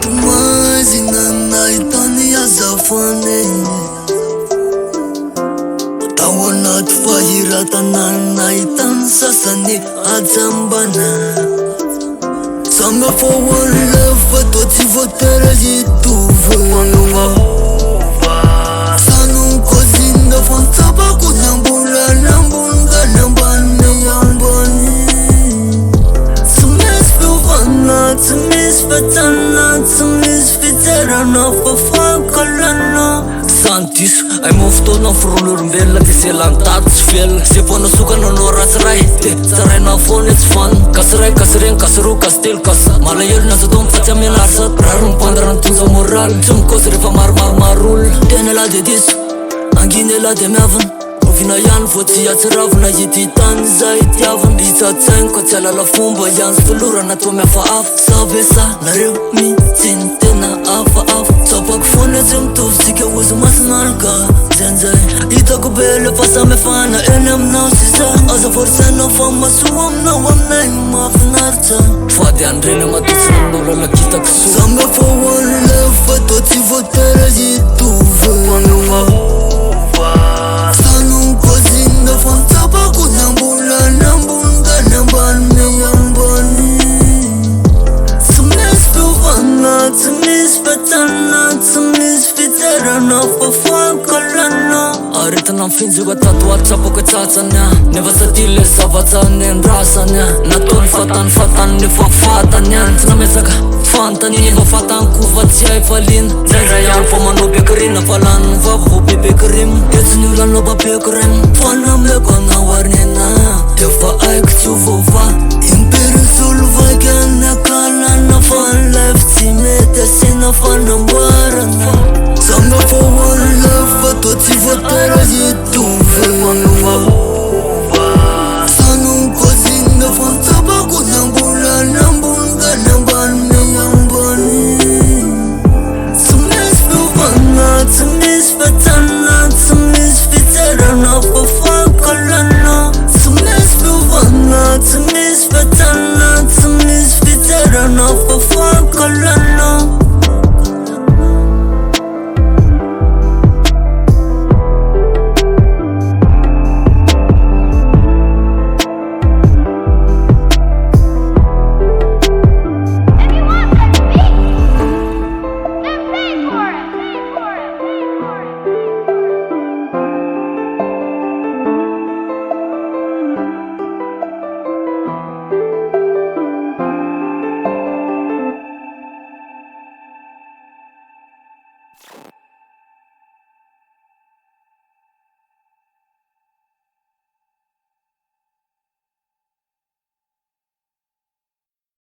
Tumazina naitany azafane Tao anaty fahiratana nahitany sasany ajambana Samy hafa one love fa toa tsy voatery hitovy Sanonkozina fa mitsapako nambolana ambony ka nambany ambany Tsy misy fiovana, tsy misy fiatsana, tsy misy fiterana fa fankalana Sandiso, ay mo fotoana firon'olombelona de se lantady tsy velona Se foana sokana anao ratsy ray de tsaraina foana tsy fanina Kasy ray, kasy regny, kasy roa, kasy telo, kasy malahelo nazo atao mifatsy amianary sady rary mipandra nitonja moraly Tsy mikosy rehefa maromaro olona Tena la de diso, anginy la de miavana Rovina ihany vo tsy atsiravina hity tany zay itiavana Hitsatsainy ko tsy alala fomba ihany sy tolorana toa mihafahafa Savesa nareo mitsiny tena hafahafa Tsapako foana tsy mitovy sika ozy masinalika Zainzay hitako be le fahasamihafana eny aminao sy za Aza vorisana fa masoa aminao aminay mahafinaritra Fady andreny amatotsiny amin'olo lakitako soa Samy hafa one love fa toa tsy voatery hitovy Sanonkozina fa mitsapako nambolana ambony ka nambany ambany Tsy misy fiovana, tsy misy fiatsana, tsy misy fiterana fa fankalana Aretina mifinjoko tatoaly tsapako etsatsany Nefa sady le zavatsany andrasany Nataony fatany nefa fatany Tsy nametsaka fantany nefa fatany kova tsy hay falina Zainzay ihany fa manao bekrina fa lany vako vo bebekrim Etsiny olanao babekrem Fanameko anao arnena Defa aiko tsy ovova Imperisolo vaika nakalana fanlife tsy mety asina fanamboarana Samy hafa one love fa toa tsy voatery hitovy